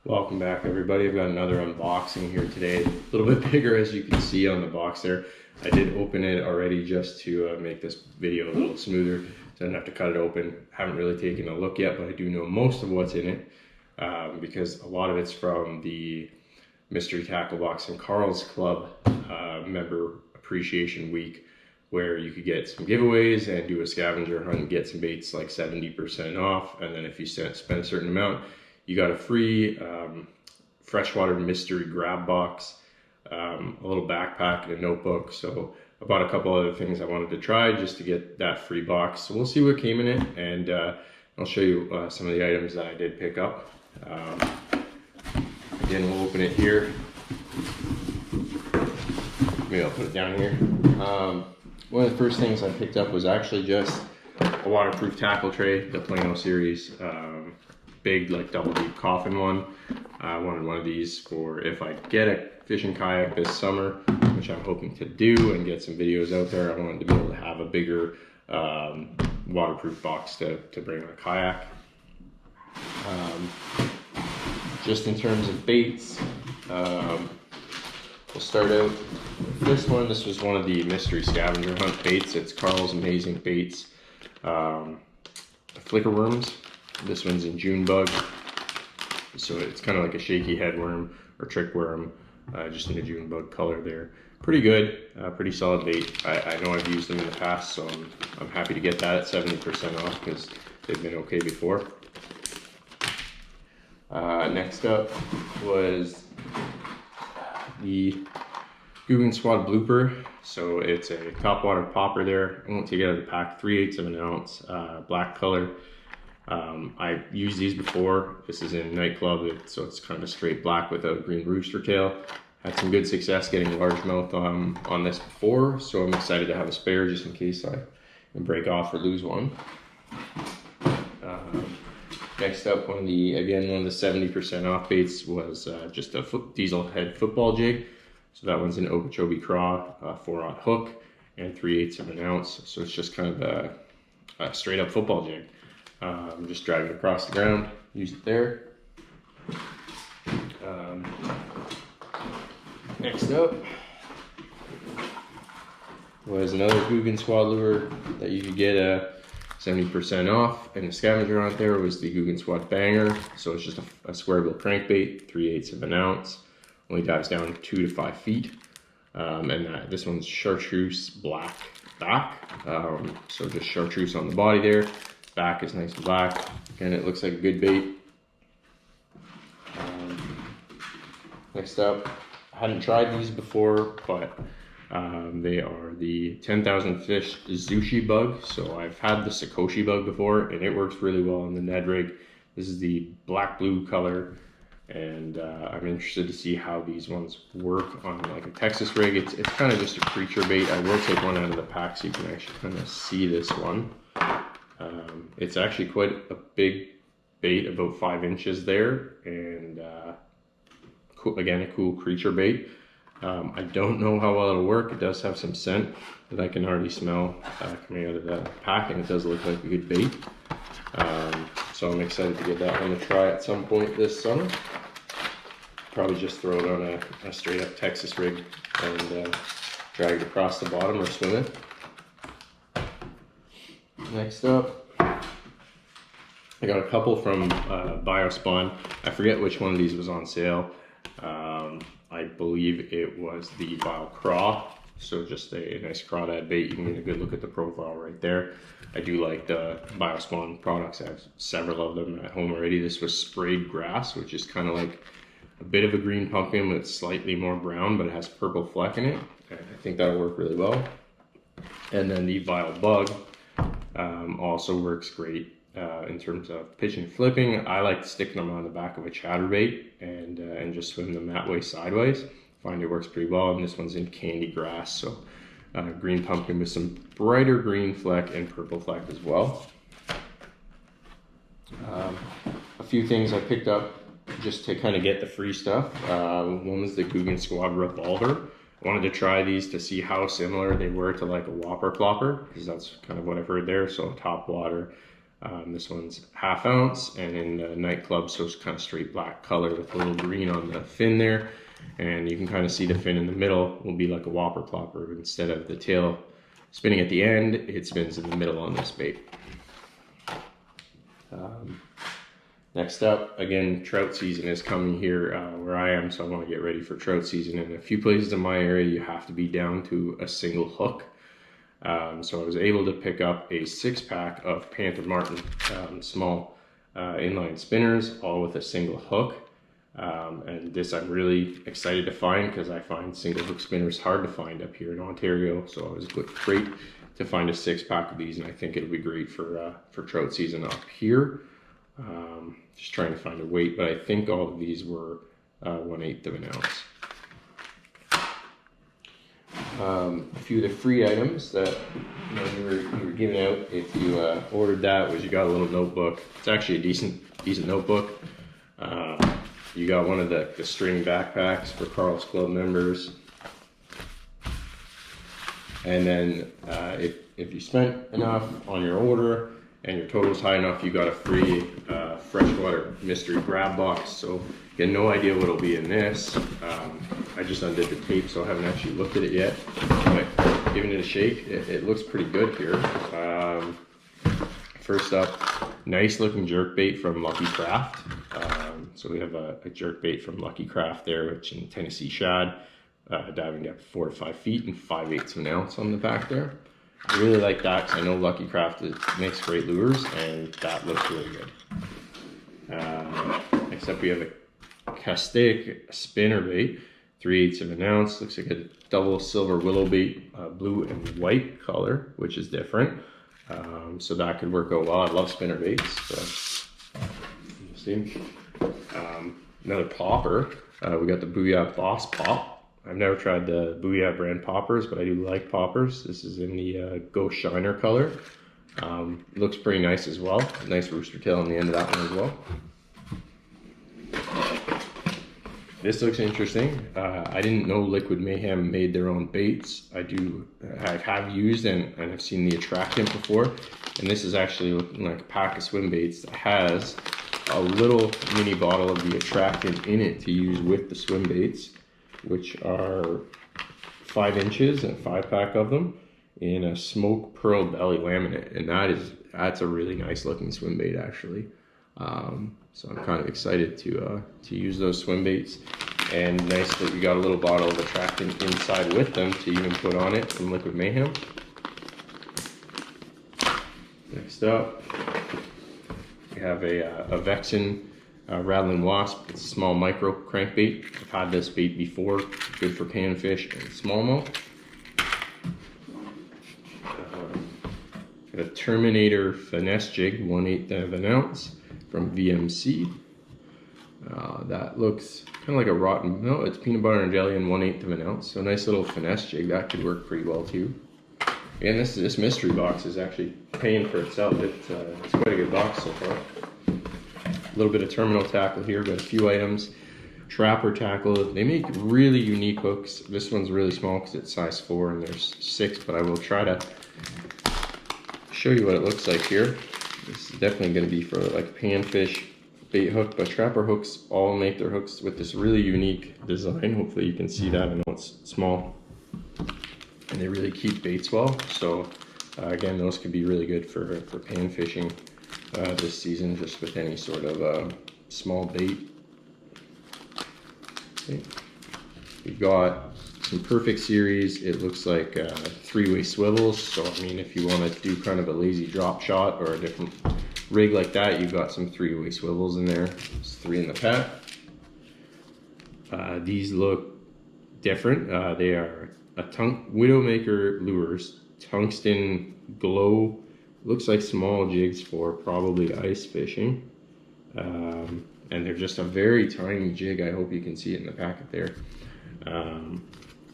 Welcome back, everybody. I've got another unboxing here today. A little bit bigger, as you can see on the box there. I did open it already just to make this video a little smoother, so I didn't have to cut it open. Haven't really taken a look yet, but I do know most of what's in it because a lot of it's from the Mystery Tackle Box and Karls Club member appreciation week, where you could get some giveaways and do a scavenger hunt and get some baits like 70% off. And then if you spend a certain amount, you got a free freshwater mystery grab box, a little backpack and a notebook. So I bought a couple other things I wanted to try just to get that free box. So we'll see what came in it, and I'll show you some of the items that I did pick up. Again, we'll open it here. Maybe I'll put it down here. One of the first things I picked up was actually just a waterproof tackle tray, the Plano series. Big, like double deep coffin one. I wanted one of these for if I get a fishing kayak this summer, which I'm hoping to do and get some videos out there. I wanted to be able to have a bigger waterproof box to bring on a kayak. Just in terms of baits, we'll start out with this one. This was one of the mystery scavenger hunt baits. It's Karls Amazing Baits flicker worms. This one's in June bug, so it's kind of like a shaky head worm or trick worm, just in a June bug color there. Pretty good, pretty solid bait. I know I've used them in the past, so I'm happy to get that at 70% off because they've been okay before. Next up was the Guggen Squad blooper. So it's a topwater popper there. I won't take it out of the pack, 3/8 of an ounce, black color. I've used these before. This is in Nightclub, so it's kind of a straight black without a green rooster tail. Had some good success getting largemouth on this before, so I'm excited to have a spare just in case I break off or lose one. Next up, one of the 70% off baits was just a diesel head football jig. So that one's an Okeechobee craw, 4/0 hook, and 3/8 of an ounce. So it's just kind of a straight up football jig. Just drag it across the ground, use it there. Next up was another Guggen Squad lure that you could get 70% off, and the scavenger on there was the Guggen Squad banger. So it's just a square bill crankbait, 3/8 of an ounce, only dives down 2 to 5 feet. And this one's chartreuse black back, so just chartreuse on the body there. Back is nice and black. Again, it looks like a good bait. Next up, I hadn't tried these before, but they are the 10,000 fish Zushi bug. So I've had the Sakoshi bug before, and it works really well on the Ned rig. This is the black blue color, and I'm interested to see how these ones work on like a Texas rig. It's kind of just a creature bait. I will take one out of the pack so you can actually kind of see this one. It's actually quite a big bait, about 5 inches there, and again, a cool creature bait. I don't know how well it'll work. It does have some scent that I can already smell coming out of the pack, and it does look like a good bait. So I'm excited to get that one to try at some point this summer. Probably just throw it on a straight up Texas rig and drag it across the bottom or swim it. Next up, I got a couple from Biospawn. I forget which one of these was on sale. I believe it was the Bio Craw. So just a nice crawdad bait. You can get a good look at the profile right there. I do like the Biospawn products. I have several of them at home already. This was sprayed grass, which is kind of like a bit of a green pumpkin with slightly more brown, but it has purple fleck in it. And I think that'll work really well. And then the Vile Bug also works great in terms of pitching and flipping. I like sticking them on the back of a chatterbait and just swim them that way sideways. Find it works pretty well. And this one's in candy grass, so green pumpkin with some brighter green fleck and purple fleck as well. A few things I picked up just to kind of get the free stuff. One was the Guggen Squad revolver. I wanted to try these to see how similar they were to like a Whopper Plopper, because that's kind of what I've heard there. So top water, This one's 1/2 ounce, and in the nightclub, so it's kind of straight black color with a little green on the fin there. And you can kind of see the fin in the middle will be like a whopper plopper. Instead of the tail spinning at the end, it spins in the middle on this bait. Next up, again, trout season is coming here where I am, so I want to get ready for trout season. In a few places in my area, you have to be down to a single hook. So I was able to pick up a 6-pack of Panther Martin small inline spinners, all with a single hook. And this I'm really excited to find because I find single hook spinners hard to find up here in Ontario. So it was great to find a 6-pack of these, and I think it'll be great for trout season up here. Just trying to find a weight, but I think all of these were 1/8 of an ounce. A few of the free items that you were giving out if you ordered that was you got a little notebook. It's actually a decent notebook. You got one of the string backpacks for Karls Club members. And then if you spent enough on your order and your total is high enough, you got a free freshwater mystery grab box. So you have no idea what will be in this. I just undid the tape, so I haven't actually looked at it yet. But giving it a shake, it looks pretty good here. First up, nice looking jerk bait from Lucky Craft. So we have a jerk bait from Lucky Craft there, which in Tennessee shad, diving depth 4 to 5 feet and 5/8 of an ounce on the back there. I really like that because I know Lucky Craft makes great lures, and that looks really good. Next up, we have a Castaic spinner bait, 3/8 of an ounce. Looks like a double silver willow bait, blue and white color, which is different. So that could work out well. I love spinner baits. So see. Another popper. We got the Booyah Boss Pop. I've never tried the Booyah brand poppers, but I do like poppers. This is in the Ghost Shiner color. Looks pretty nice as well. Nice rooster tail on the end of that one as well. This looks interesting. I didn't know Liquid Mayhem made their own baits. I have used and I've seen the attractant before. And this is actually looking like a pack of swim baits that has a little mini bottle of the attractant in it to use with the swim baits, which are 5 inches and 5-pack of them in a smoke pearl belly laminate, and that's a really nice looking swim bait actually. So I'm kind of excited to use those swim baits, and nice that you got a little bottle of attractant inside with them to even put on it from Liquid Mayhem. Next up, we have a Vexen Rattling Wasp. It's a small micro crankbait. I've had this bait before. Good for panfish and smallmouth. Got a Terminator finesse jig, 1/8 of an ounce from VMC. That looks kind of like a rotten. No, it's peanut butter and jelly and 1/8 of an ounce. So nice little finesse jig. That could work pretty well too. And this mystery box is actually paying for itself. It's quite a good box so far. A little bit of terminal tackle here, but a few items. Trapper tackle. They make really unique hooks. This one's really small because it's size 4 and there's 6, but I will try to show you what it looks like here. This is definitely going to be for like a panfish bait hook, but Trapper hooks all make their hooks with this really unique design. Hopefully you can see that. I know it's small and they really keep baits well. So again, those could be really good for pan fishing this season, just with any sort of small bait. Okay. We've got some Perfect Series. It looks like 3-way swivels. So I mean, if you want to do kind of a lazy drop shot or a different rig like that, you've got some 3-way swivels in there. There's 3 in the pack. These look different. They are a Widowmaker lures, tungsten glow. Looks like small jigs for probably ice fishing. And they're just a very tiny jig. I hope you can see it in the packet there.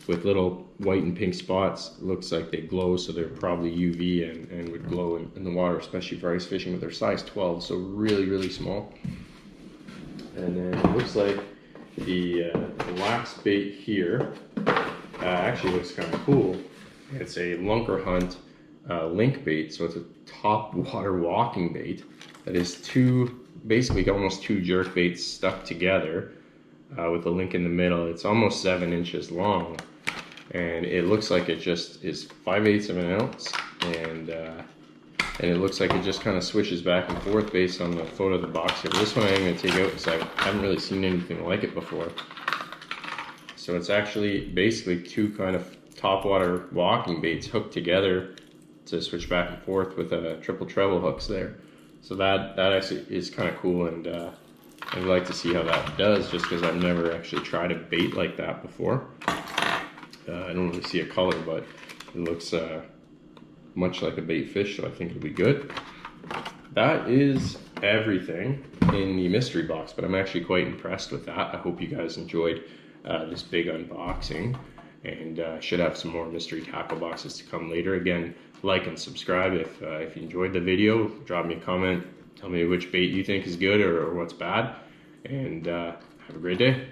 With little white and pink spots. Looks like they glow, so they're probably UV and would glow in the water, especially for ice fishing, but they're size 12, so really, really small. And then it looks like the wax bait here actually looks kind of cool. It's a Lunker Hunt link bait. So it's a top water walking bait that is basically almost two jerk baits stuck together with a link in the middle. It's almost 7 inches long, and it looks like it just is 5/8 of an ounce, and it looks like it just kind of switches back and forth based on the photo of the box here. This one I am going to take out because I haven't really seen anything like it before. So it's actually basically two kind of top water walking baits hooked together to switch back and forth with a triple treble hooks there. So that actually is kind of cool, and I'd like to see how that does, just because I've never actually tried a bait like that before. I don't really see a color, but it looks much like a bait fish, so I think it'll be good. That is everything in the mystery box, but I'm actually quite impressed with that. I hope you guys enjoyed this big unboxing, and should have some more mystery tackle boxes to come later. Again, like and subscribe if you enjoyed the video. Drop me a comment, tell me which bait you think is good or what's bad, and have a great day.